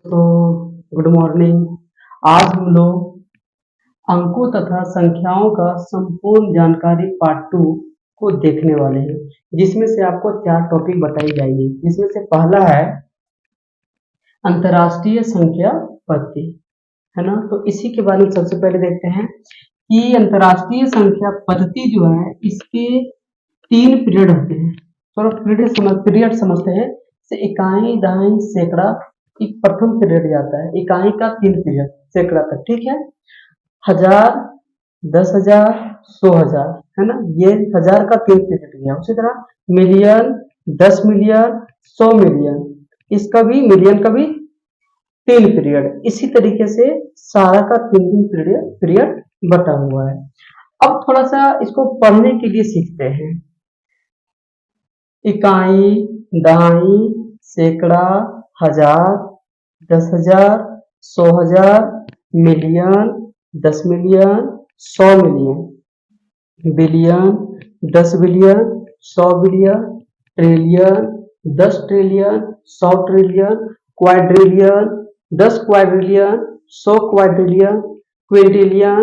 तो good morning. आज हम लोग अंकों तथा संख्याओं का संपूर्ण जानकारी पार्ट 2 को देखने वाले हैं, जिसमें से आपको 4 टॉपिक बताई जाएगी। जिसमें से पहला है अंतर्राष्ट्रीय संख्या पद्धति, है ना। तो इसी के बारे में सबसे पहले देखते हैं कि अंतर्राष्ट्रीय संख्या पद्धति जो है, इसके 3 पीरियड होते हैं। थोड़ा पीरियड समझते हैं। इकाई, दहाई, सैकड़ा। एक प्रथम पीरियड जाता है इकाई का 3 पीरियड सैकड़ा तक, ठीक है। 1000, 10,000, 100,000, है ना। ये 1000 का 3 पीरियड गया। उसी तरह मिलियन, 10 मिलियन, 100 मिलियन, इसका भी मिलियन का भी 3 पीरियड। इसी तरीके से सारा का 3 पीरियड बटा हुआ है। अब थोड़ा सा इसको पढ़ने के लिए सीखते हैं। इकाई, दहाई, सैकड़ा, 1000, 10,000, 100,000, million, 10 million, 100 million, billion, 10 billion, 100 billion, trillion, 10 trillion, 100 trillion, quadrillion, 10 quadrillion, 100 quadrillion, Quintillion,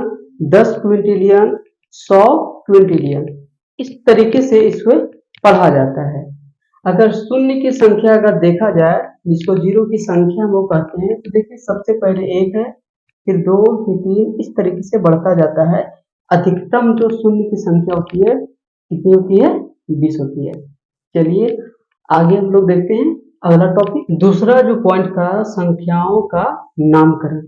10 Quintillion, 100 Quintillion. इस तरीके से इसको पढ़ा जाता है। अगर शून्य की संख्या अगर देखा जाए, जिसको जीरो की संख्या वो कहते हैं, तो देखिए सबसे पहले 1 है, फिर 2, फिर 3, इस तरीके से बढ़ता जाता है। अधिकतम जो शून्य की संख्या होती है कितनी होती है? 20 होती है। चलिए आगे हम लोग देखते हैं अगला टॉपिक। दूसरा जो पॉइंट था संख्याओं का नामकरण।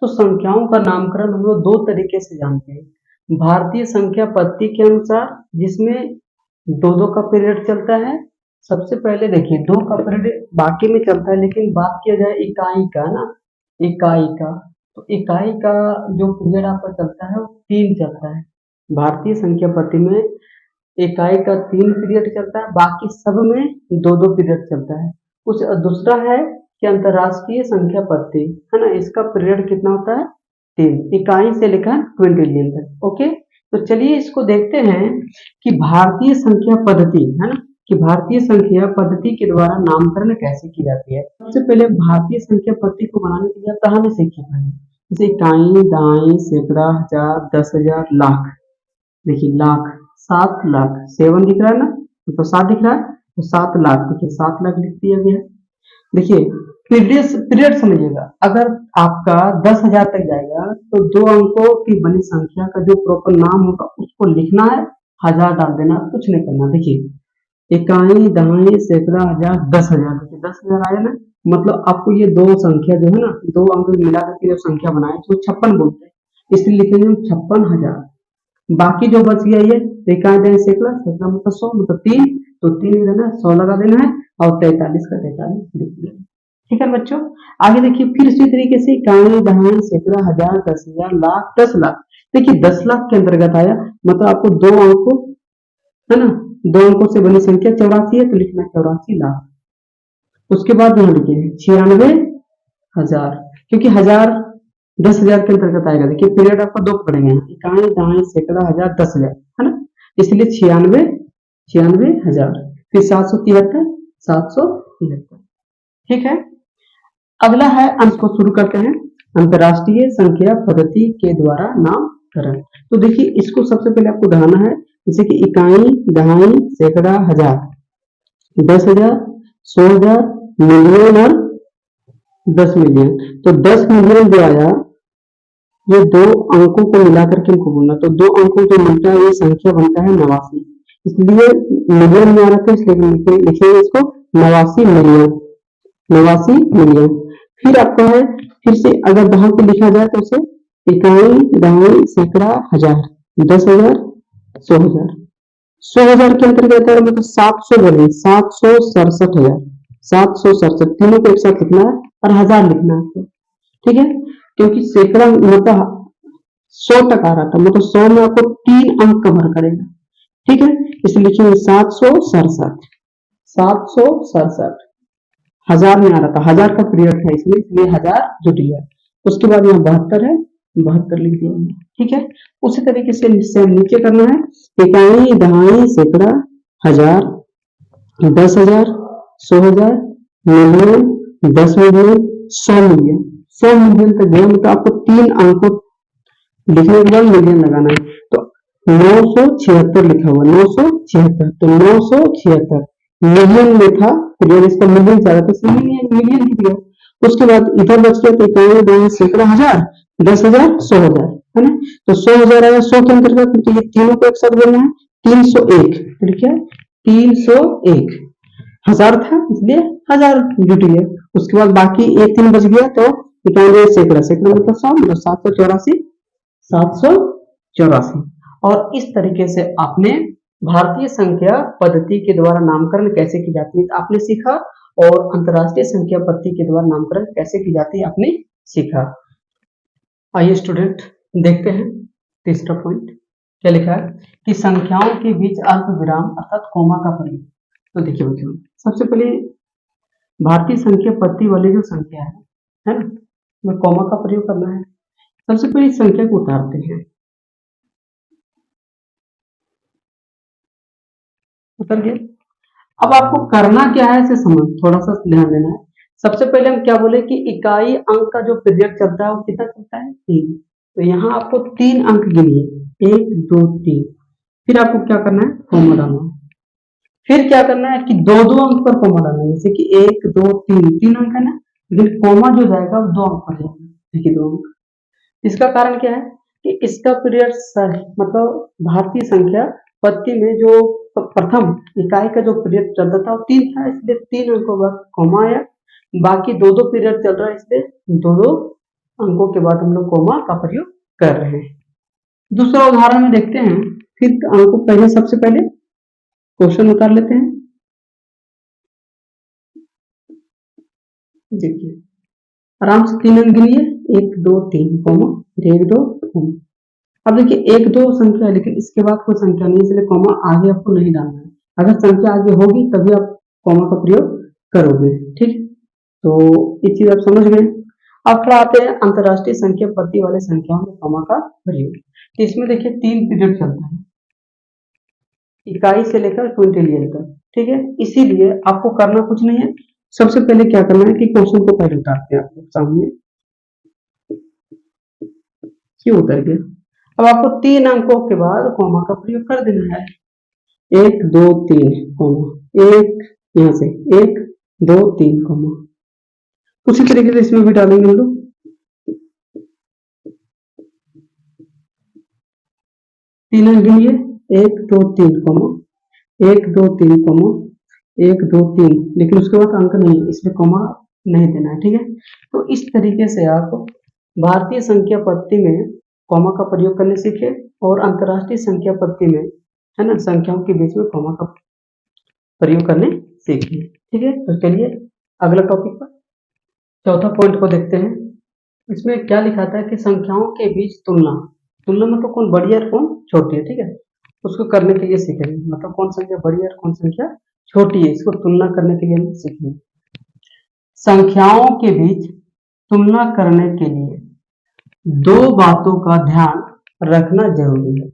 तो संख्याओं का नामकरण हम लोग 2 तरीके से जानते हैं। भारतीय संख्या पद्धति के अनुसार, जिसमें 2-2 का पीरियड चलता है। सबसे पहले देखिए 2 का पीरियड बाकी में चलता है, लेकिन बात किया जाए इकाई का ना, इकाई का, तो इकाई का जो पीरियड आपका चलता है वो 3 चलता है। भारतीय संख्या पद्धति में इकाई का 3 पीरियड चलता है, बाकी सब में 2-2 पीरियड चलता है। कुछ दूसरा है कि अंतर्राष्ट्रीय संख्या पद्धति, है ना, इसका पीरियड कितना होता है? 3, इकाई से लेकर क्विंटिलियन तक। ओके, तो चलिए इसको देखते हैं कि भारतीय संख्या पद्धति, है ना, कि भारतीय संख्या पद्धति के द्वारा नामकरण कैसे की जाती है। सबसे पहले भारतीय संख्या पद्धति को बनाने के लिए आप कहाँ में सीखे हैं? जैसे इकाई, दहाई, सैकड़ा, 1000, 10,000, लाख। देखिए लाख, 7 लाख, 7 दिख रहा है ना, तो 7 दिख रहा है, तो 7 लाख, देखिए 7 लाख लिख दिया गया। देखिए पीरियड समझिएगा। अगर आपका 10,000 तक जाएगा तो 2 अंकों की बनी संख्या का जो प्रॉपर नाम होगा उसको लिखना है, 1000 डाल देना, कुछ नहीं करना। देखिए इकाई, दहाई, सैकड़ा, 1000, 10,000, देखिए 10,000 आया ना, मतलब आपको ये 2 संख्या जो है ना, 2 अंक मिला करके जो संख्या बनाए तो 56 बोलते हैं, इसलिए लिखेंगे 56,000। बाकी जो बच गया ये इकाई, दहाई, सैकड़ा, सैकड़ा मतलब 100, मतलब 3, तो 3 देना, 100 लगा देना है, और 43 का 43 लिख दिया। ठीक है बच्चों, आगे देखिए फिर इसी तरीके से इकाई, दहाई, सैकड़ा, 1000, 10,000, लाख, 10 लाख। देखिए 10 लाख के अंतर्गत आया, मतलब आपको 2 अंकों, है ना, 2 अंकों से बनी संख्या 84 है, तो लिखना 84 लाख। उसके बाद यहाँ लिखिए 96,000, क्योंकि 1000 10,000 के अंतर्गत आएगा। देखिए पीरियड आपको 2 पड़ेंगे, इकाई, दहाई, सैकड़ा, 1000, 10,000, है ना, इसलिए 96,000, फिर 773, 773। ठीक है, अगला है, अंश को शुरू करते हैं, अंतर्राष्ट्रीय संख्या पद्धति के द्वारा नामकरण। तो देखिए इसको सबसे पहले आपको दोहराना है, जैसे कि इकाई, दहाई, सैकड़ा, 1000, 10,000, 100,000, मिलियन और 10 मिलियन। तो 10 मिलियन जो आया, ये 2 अंकों को मिलाकर के इनको बोलना, तो 2 अंकों जो मिलता है ये संख्या बनता है 89, इसलिए मिलियन में आ रहा था, इसलिए लिखेंगे इसको 89 मिलियन, 89 मिलियन। फिर आपका है, फिर से अगर दहाई को लिखा जाए तो उसे इकाई, दहाई, सैकड़ा, 1000, 10,000, 100,000, 100,000 के अंतर्गत है, मतलब 700 बोले, 767,000, 767, तीनों को एक साथ लिखना है और 1000 लिखना है आपको। ठीक है, क्योंकि सैकड़ा मतलब 100 तक आ रहा था, मतलब 100 में आपको 3 अंक कवर करेगा। ठीक है, इसलिए लिखेंगे 767, 767, 1000 में आ रहा था, 1000 का पीरियड था इसलिए 1000 जुट गया। उसके बाद यहाँ 72 है, 72 लिख दिया। ठीक है, उसी तरीके से नीचे करना है, इकाई, दहाई, सैकड़ा, 1000, 10,000, 100,000, मिलियन, 10 मिलियन, 100 मिलियन, 100 मिलियन तक गया, मतलब आपको 3 अंकों लिखने के बाद मिलियन लगाना है। तो 976 लिखा हुआ, 976, तो 976 मिलियन में था, तो जब इसका मिलियन चाह रहा था तो मिलियन लिख दिया। उसके बाद इधर बच गया, तो इक्यानवे, दो सैकड़ा, हजार, 10,000, 100,000, है ना। तो 100,000 आया 100 के अंतर्गत, तो ये तीनों को एक साथ बोलना है, 301, तो क्या 301, हजार था इसलिए हजार जुट गया। उसके बाद बाकी एक 3 बच गया, तो इक्यानवे सैकड़ा, सैकड़ा मतलब 100, मतलब 784, 784। और इस तरीके से आपने भारतीय संख्या पद्धति के द्वारा नामकरण कैसे की जाती है आपने सीखा, और अंतरराष्ट्रीय संख्या पद्धति के द्वारा नामकरण कैसे की जाती है आपने सीखा। आइए स्टूडेंट देखते हैं तीसरा पॉइंट क्या लिखा है कि संख्याओं के बीच अल्पविराम अर्थात कोमा का प्रयोग। तो देखिए बच्चों, सबसे पहले भारतीय संख्या पद्धति वाली जो संख्या है ना, में कोमा का प्रयोग करना है। सबसे पहले संख्या को उतारते हैं, उतर गया। अब आपको करना क्या है इसे समझ, थोड़ा सा ध्यान देना है। सबसे पहले हम क्या बोले कि इकाई अंक का जो पीरियड चलता है वो कितना चलता है, 3। तो यहाँ आपको 3 अंक गिनिए, 1 2 3। फिर आपको क्या करना है, कोमा डालना है। फिर क्या करना है कि 2-2 अंक पर कोमा डालना है, जैसे कि 1 2 3 अंक है ना, लेकिन कोमा जो जाएगा वो 2 अंक पर जाएगा, देखिए 2 अंक। इसका कारण क्या है कि इसका पीरियड मतलब भारतीय संख्या पद्धति में जो प्रथम इकाई का जो पीरियड चलता था वो 3 था, इसलिए 3 अंकों बाद कोमा आया। बाकी 2-2 पीरियड चल रहा है, इसलिए 2-2 अंकों के बाद हम लोग कोमा का प्रयोग कर रहे हैं। दूसरा उदाहरण में देखते हैं, फिर अंकों पहले सबसे पहले क्वेश्चन उतार लेते हैं। देखिए आराम से 3 अंक गिनिए, 1 2 3 कोमा, 1 2 कोमा। अब देखिए 1 2 संख्या है, लेकिन इसके बाद कोई संख्या नहीं, इसलिए कोमा आगे आपको नहीं डालना है। अगर संख्या आगे होगी तभी आप कोमा का प्रयोग करोगे, ठीक। तो ये चीज आप समझ गए। अब थोड़ा आते हैं अंतरराष्ट्रीय संख्या पद्धति वाले संख्याओं में कोमा का प्रयोग। तो इसमें देखिए 3 पीरियड चलता है, इकाई से लेकर क्विंटिलियन तक, ठीक है। इसीलिए आपको करना कुछ नहीं है, सबसे पहले क्या करना है कि क्वेश्चन को पहले उतारते हैं आपको सामने, क्यों उतर गया। अब आपको 3 अंकों के बाद कोमा का प्रयोग कर देना है, 1 2 3 कोमा, 1 यहाँ से 1 2 3 कोमा। उसी तरीके से इसमें भी डालेंगे हम लोग, 3 अंक गिनिए, 1 2 3 कोमा, 1 2 3 कोमा, 1 2 3, लेकिन उसके बाद अंक नहीं है, इसमें कोमा नहीं देना है, ठीक है। तो इस तरीके से आप भारतीय संख्या पद्धति में कोमा का प्रयोग करने सीखे, और अंतरराष्ट्रीय संख्या पद्धति में, है ना, संख्याओं के बीच में कोमा का प्रयोग करने सीखे, ठीक है। तो चलिए अगला टॉपिक पर, चौथा पॉइंट को देखते हैं। इसमें क्या लिखा था कि संख्याओं के बीच तुलना, तुलना मतलब कौन बड़ी है और कौन छोटी है, ठीक है। उसको करने के लिए सीखेंगे, मतलब कौन संख्या बड़ी है और कौन संख्या छोटी है, इसको तुलना करने के लिए हम सीखेंगे। संख्याओं के बीच तुलना करने के लिए 2 बातों का ध्यान रखना जरूरी है।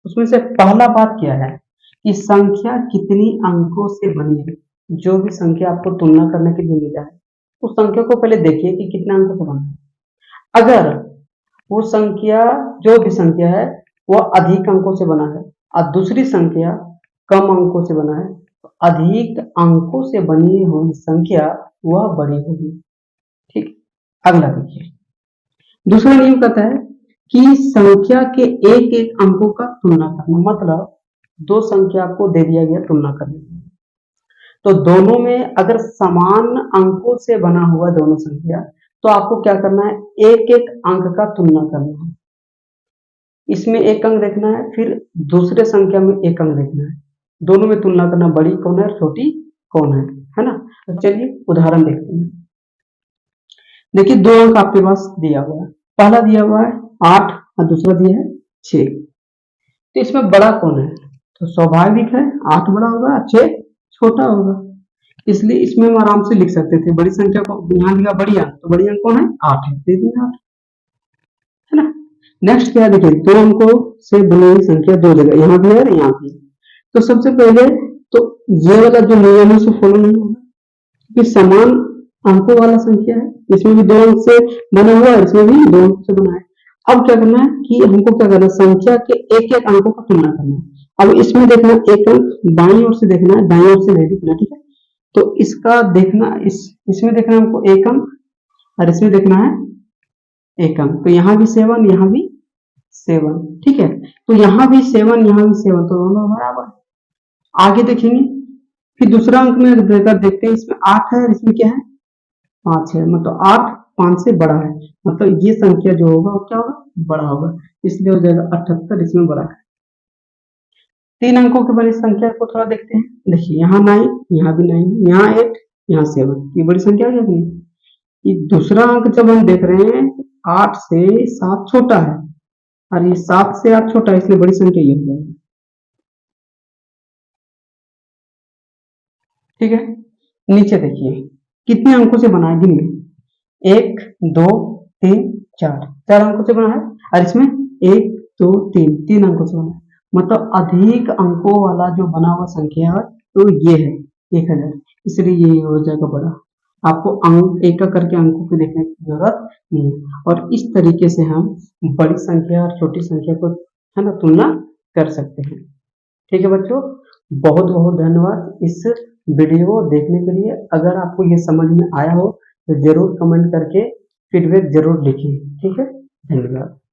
उसमें से पहला बात क्या है कि संख्या कितनी अंकों से बनी है। जो भी संख्या आपको तुलना करने के लिए मिला है, उस संख्या को पहले देखिए कि कितने अंकों से बना है। अगर वो संख्या, जो भी संख्या है वो अधिक अंकों से बना है और दूसरी संख्या कम अंकों से बना है, तो अधिक अंकों से बनी हुई संख्या वह बड़ी होगी, ठीक। अगला देखिए, दूसरा नियम कहता है कि संख्या के एक एक अंकों का तुलना करना, मतलब 2 संख्या आपको दे दिया गया तुलना करने, तो दोनों में अगर समान अंकों से बना हुआ दोनों संख्या, तो आपको क्या करना है, एक एक अंक का तुलना करना है। इसमें एक अंक देखना है, फिर दूसरे संख्या में एक अंक देखना है, दोनों में तुलना करना, बड़ी कौन है और छोटी कौन है ना। तो चलिए उदाहरण देखते हैं। देखिए 2 अंक आपके पास दिया हुआ है, पहला दिया हुआ है 8 और दूसरा दिया है 6। तो इसमें बड़ा कौन है, तो स्वाभाविक है 8 बड़ा होगा, 6 छोटा होगा, इसलिए इसमें हम आराम से लिख सकते थे बड़ी संख्या को। यहाँ दिया बड़ी अंक, तो बड़ी अंक कौन है, 8 है, दे दिया 8, है ना। नेक्स्ट क्या है, देखिए 2 अंकों से बनी हुई संख्या 2 जगह, यहाँ भी है और यहाँ भी है। तो सबसे पहले तो ये वाला जो नियम है उसको फॉलो नहीं होगा, कि समान अंकों वाला संख्या है, इसमें भी 2 अंक से बना हुआ है, इसमें भी 2 अंक से बना है। अब क्या करना है कि हमको क्या करना है, संख्या के एक एक अंकों का तुलना करना है। अब इसमें देखना एक अंक बाईं ओर से देखना है, दाईं ओर से नहीं देखना, ठीक है। तो इसका देखना, इसमें देखना है हमको एक अंक, और इसमें देखना है एक अंक। तो यहाँ भी 7, यहाँ भी 7, ठीक है। तो यहाँ भी 7, यहाँ भी 7, तो दोनों बराबर। आगे देखेंगे, फिर दूसरा अंक में देकर देखते हैं, इसमें 8 है और इसमें क्या है 5 है, मतलब 8 5 से बड़ा है, मतलब ये संख्या जो होगा वो क्या होगा, बड़ा होगा, इसलिए हो जाएगा 78, इसमें बड़ा है। 3 अंकों की बड़ी संख्या को थोड़ा देखते हैं, देखिए यहाँ 9, यहाँ भी 9, यहाँ 8, यहाँ 7, ये बड़ी संख्या हो जाती है। ये दूसरा अंक जब हम देख रहे हैं 8 से 7 छोटा है, और ये 7 से 8 छोटा है, इसलिए बड़ी संख्या ये हो जाएगी, ठीक है। नीचे देखिए कितने अंकों से बना है, गिनिए, 1 2 3 4, 4 अंकों से बना है, और इसमें 1 2 3, 3 अंकों से बना है, मतलब अधिक अंकों वाला जो बना हुआ संख्या है तो ये है 1000, इसलिए ये हो जाएगा बड़ा। आपको अंक एक एक करके अंकों को देखने की जरूरत नहीं है, और इस तरीके से हम बड़ी संख्या और छोटी संख्या को, है ना, तुलना कर सकते हैं। ठीक है बच्चों, बहुत बहुत धन्यवाद इस वीडियो को देखने के लिए। अगर आपको ये समझ में आया हो तो जरूर कमेंट करके फीडबैक जरूर लिखिए, ठीक है। धन्यवाद।